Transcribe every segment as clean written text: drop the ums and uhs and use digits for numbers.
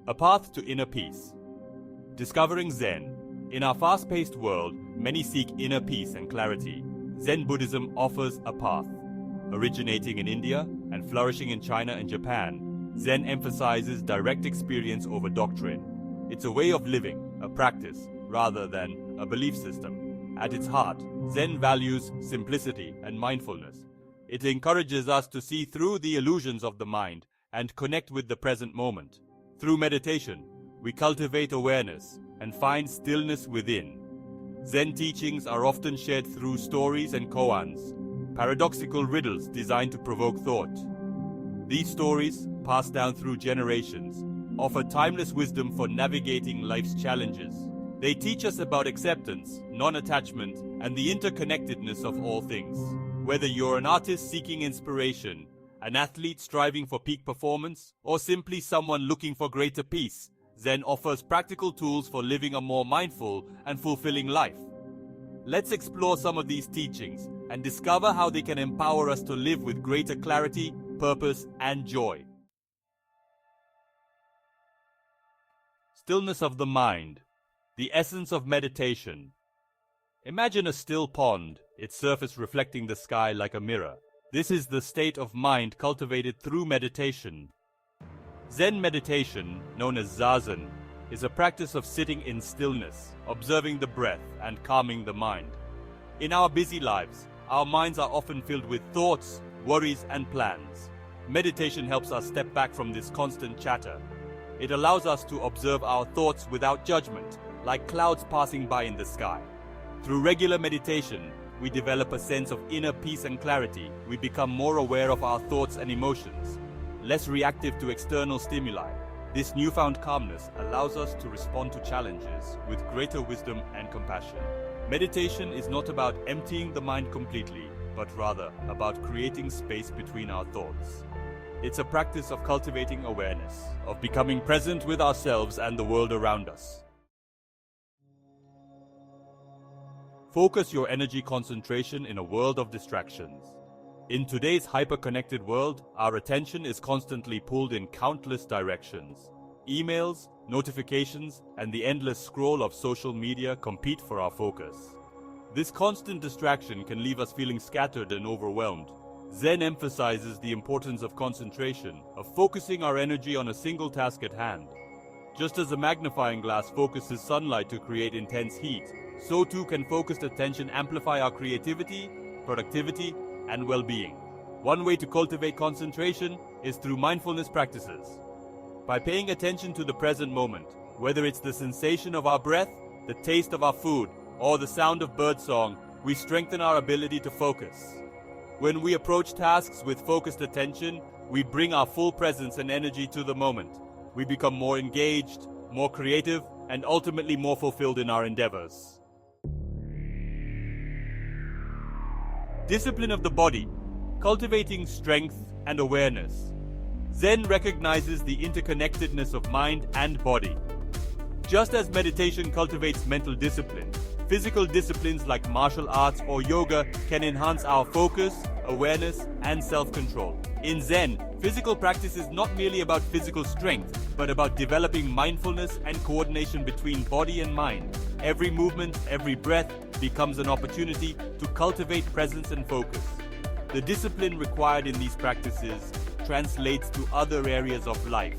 A path to inner peace. Discovering Zen. In our fast-paced world, many seek inner peace and clarity. Zen Buddhism offers a path. Originating in India and flourishing in China and Japan, Zen emphasizes direct experience over doctrine. It's a way of living, a practice, rather than a belief system. At its heart, Zen values simplicity and mindfulness. It encourages us to see through the illusions of the mind and connect with the present moment. Through meditation, we cultivate awareness and find stillness within. Zen teachings are often shared through stories and koans, paradoxical riddles designed to provoke thought. These stories, passed down through generations, offer timeless wisdom for navigating life's challenges. They teach us about acceptance, non-attachment, and the interconnectedness of all things. Whether you're an artist seeking inspiration, an athlete striving for peak performance, or simply someone looking for greater peace, Zen offers practical tools for living a more mindful and fulfilling life. Let's explore some of these teachings and discover how they can empower us to live with greater clarity, purpose, and joy. Stillness of the mind. The essence of meditation. Imagine a still pond, its surface reflecting the sky like a mirror. This is the state of mind cultivated through meditation. Zen meditation, known as Zazen, is a practice of sitting in stillness, observing the breath, and calming the mind. In our busy lives, our minds are often filled with thoughts, worries, and plans. Meditation helps us step back from this constant chatter. It allows us to observe our thoughts without judgment, like clouds passing by in the sky. Through regular meditation, we develop a sense of inner peace and clarity. We become more aware of our thoughts and emotions, less reactive to external stimuli. This newfound calmness allows us to respond to challenges with greater wisdom and compassion. Meditation is not about emptying the mind completely, but rather about creating space between our thoughts. It's a practice of cultivating awareness, of becoming present with ourselves and the world around us. Focus your energy concentration in a world of distractions. In today's hyper-connected world, our attention is constantly pulled in countless directions. Emails, notifications, and the endless scroll of social media compete for our focus. This constant distraction can leave us feeling scattered and overwhelmed. Zen emphasizes the importance of concentration, of focusing our energy on a single task at hand. Just as a magnifying glass focuses sunlight to create intense heat, so too can focused attention amplify our creativity, productivity, and well-being. One way to cultivate concentration is through mindfulness practices. By paying attention to the present moment, whether it's the sensation of our breath, the taste of our food, or the sound of birdsong, we strengthen our ability to focus. When we approach tasks with focused attention, we bring our full presence and energy to the moment. We become more engaged, more creative, and ultimately more fulfilled in our endeavors. Discipline of the body, cultivating strength and awareness. Zen recognizes the interconnectedness of mind and body. Just as meditation cultivates mental discipline, physical disciplines like martial arts or yoga can enhance our focus, awareness, and self-control. In Zen, physical practice is not merely about physical strength, but about developing mindfulness and coordination between body and mind. Every movement, every breath becomes an opportunity to cultivate presence and focus. The discipline required in these practices translates to other areas of life.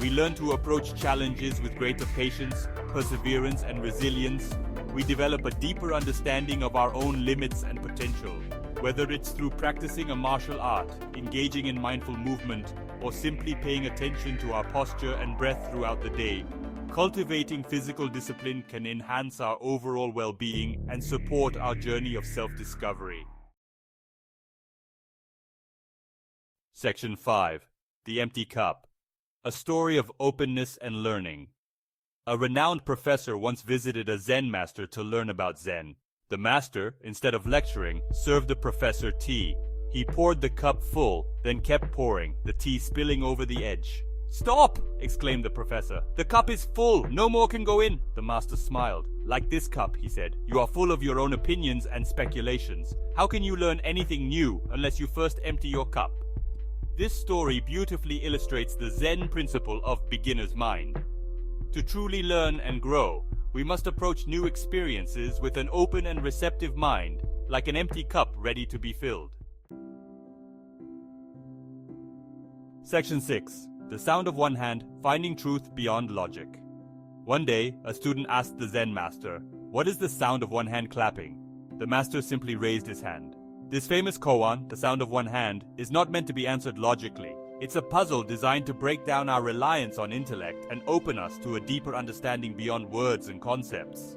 We learn to approach challenges with greater patience, perseverance, and resilience. We develop a deeper understanding of our own limits and potential. Whether it's through practicing a martial art, engaging in mindful movement, or simply paying attention to our posture and breath throughout the day, cultivating physical discipline can enhance our overall well-being and support our journey of self-discovery. Section 5. The Empty Cup. A story of openness and learning. A renowned professor once visited a Zen master to learn about Zen. The master, instead of lecturing, served the professor tea. He poured the cup full, then kept pouring, the tea spilling over the edge. "Stop!" exclaimed the professor. "The cup is full. No more can go in." The master smiled. "Like this cup," he said, "you are full of your own opinions and speculations. How can you learn anything new unless you first empty your cup?" This story beautifully illustrates the Zen principle of beginner's mind. To truly learn and grow, we must approach new experiences with an open and receptive mind, like an empty cup ready to be filled. Section 6. The Sound of One Hand, Finding Truth Beyond Logic. One day, a student asked the Zen master, "What is the sound of one hand clapping?" The master simply raised his hand. This famous koan, the sound of one hand, is not meant to be answered logically. It's a puzzle designed to break down our reliance on intellect and open us to a deeper understanding beyond words and concepts.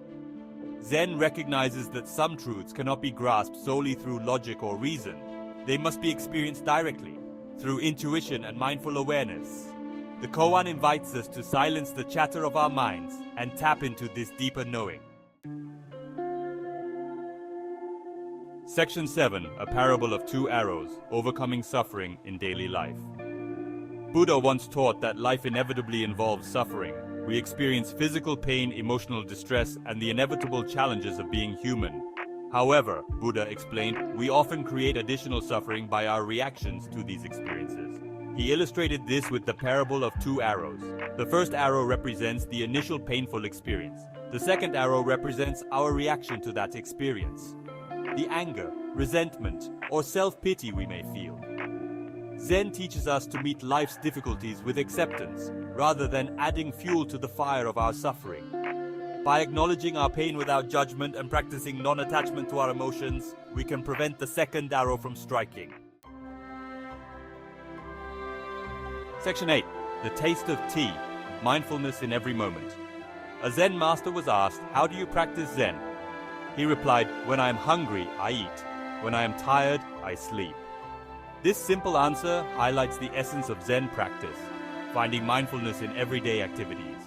Zen recognizes that some truths cannot be grasped solely through logic or reason. They must be experienced directly, through intuition and mindful awareness. The koan invites us to silence the chatter of our minds and tap into this deeper knowing. Section 7. A Parable of Two Arrows, Overcoming Suffering in Daily Life. Buddha once taught that life inevitably involves suffering. We experience physical pain, emotional distress, and the inevitable challenges of being human. However, Buddha explained, we often create additional suffering by our reactions to these experiences. He illustrated this with the parable of two arrows. The first arrow represents the initial painful experience. The second arrow represents our reaction to that experience. The anger, resentment, or self-pity we may feel. Zen teaches us to meet life's difficulties with acceptance, rather than adding fuel to the fire of our suffering. By acknowledging our pain without judgment and practicing non-attachment to our emotions, we can prevent the second arrow from striking. Section 8. The Taste of Tea, Mindfulness in Every Moment. A Zen master was asked, "How do you practice Zen?" He replied, "When I am hungry, I eat. When I am tired, I sleep." This simple answer highlights the essence of Zen practice, finding mindfulness in everyday activities.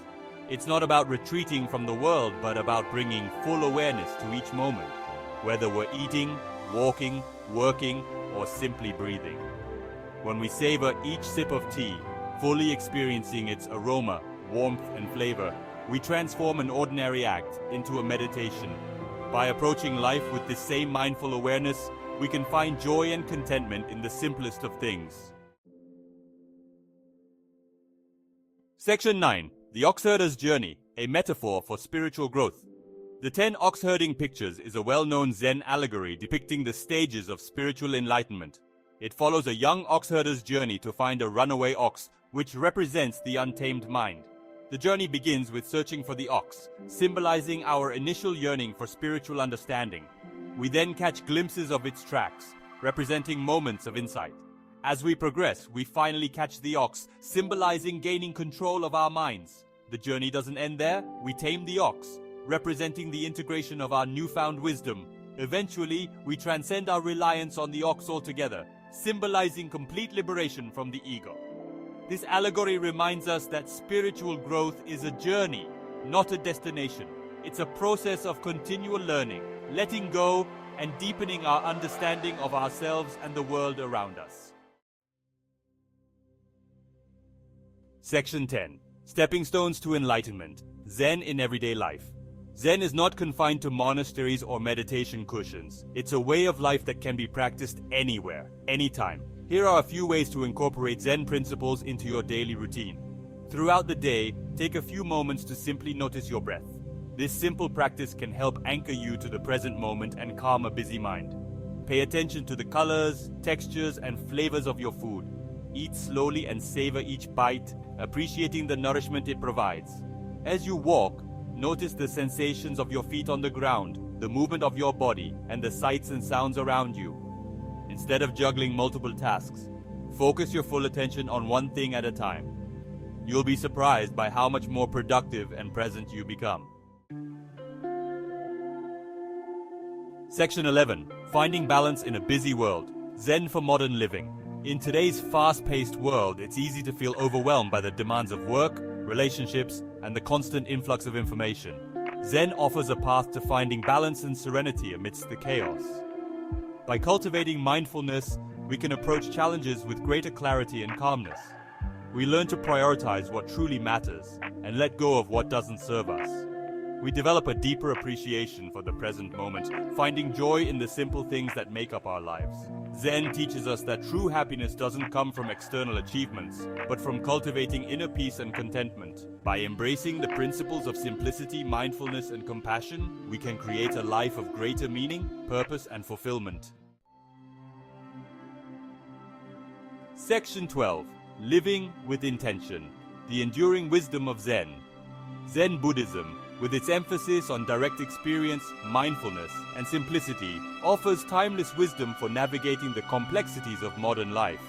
It's not about retreating from the world, but about bringing full awareness to each moment, whether we're eating, walking, working, or simply breathing. When we savor each sip of tea, fully experiencing its aroma, warmth, and flavor, we transform an ordinary act into a meditation. By approaching life with this same mindful awareness, we can find joy and contentment in the simplest of things. Section 9. The Oxherder's Journey, a Metaphor for Spiritual Growth. The 10 ox-herding pictures is a well-known Zen allegory depicting the stages of spiritual enlightenment. It follows a young oxherder's journey to find a runaway ox, which represents the untamed mind. The journey begins with searching for the ox, symbolizing our initial yearning for spiritual understanding. We then catch glimpses of its tracks, representing moments of insight. As we progress, we finally catch the ox, symbolizing gaining control of our minds. The journey doesn't end there. We tame the ox, representing the integration of our newfound wisdom. Eventually, we transcend our reliance on the ox altogether, symbolizing complete liberation from the ego. This allegory reminds us that spiritual growth is a journey, not a destination. It's a process of continual learning, letting go, and deepening our understanding of ourselves and the world around us. Section 10. Stepping Stones to Enlightenment, Zen in Everyday Life. Zen is not confined to monasteries or meditation cushions. It's a way of life that can be practiced anywhere, anytime. Here are a few ways to incorporate Zen principles into your daily routine. Throughout the day, take a few moments to simply notice your breath. This simple practice can help anchor you to the present moment and calm a busy mind. Pay attention to the colors, textures, and flavors of your food. Eat slowly and savor each bite, appreciating the nourishment it provides. As you walk, notice the sensations of your feet on the ground, the movement of your body, and the sights and sounds around you. Instead of juggling multiple tasks, focus your full attention on one thing at a time. You'll be surprised by how much more productive and present you become. Section 11. Finding Balance in a Busy World, Zen for Modern Living. In today's fast-paced world, it's easy to feel overwhelmed by the demands of work, relationships, and the constant influx of information. Zen offers a path to finding balance and serenity amidst the chaos. By cultivating mindfulness, we can approach challenges with greater clarity and calmness. We learn to prioritize what truly matters and let go of what doesn't serve us. We develop a deeper appreciation for the present moment, finding joy in the simple things that make up our lives. Zen teaches us that true happiness doesn't come from external achievements, but from cultivating inner peace and contentment. By embracing the principles of simplicity, mindfulness, and compassion, we can create a life of greater meaning, purpose, and fulfillment. Section 12. Living with Intention. The enduring wisdom of Zen. Zen Buddhism, with its emphasis on direct experience, mindfulness, and simplicity, offers timeless wisdom for navigating the complexities of modern life.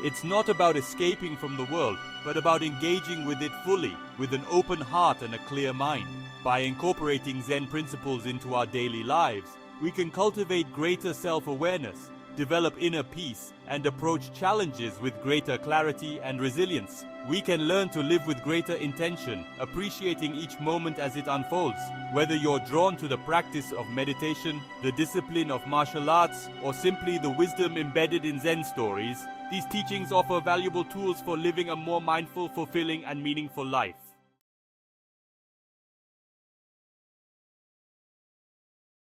It's not about escaping from the world, but about engaging with it fully, with an open heart and a clear mind. By incorporating Zen principles into our daily lives, we can cultivate greater self-awareness, develop inner peace, and approach challenges with greater clarity and resilience. We can learn to live with greater intention, appreciating each moment as it unfolds. Whether you're drawn to the practice of meditation, the discipline of martial arts, or simply the wisdom embedded in Zen stories, these teachings offer valuable tools for living a more mindful, fulfilling, and meaningful life.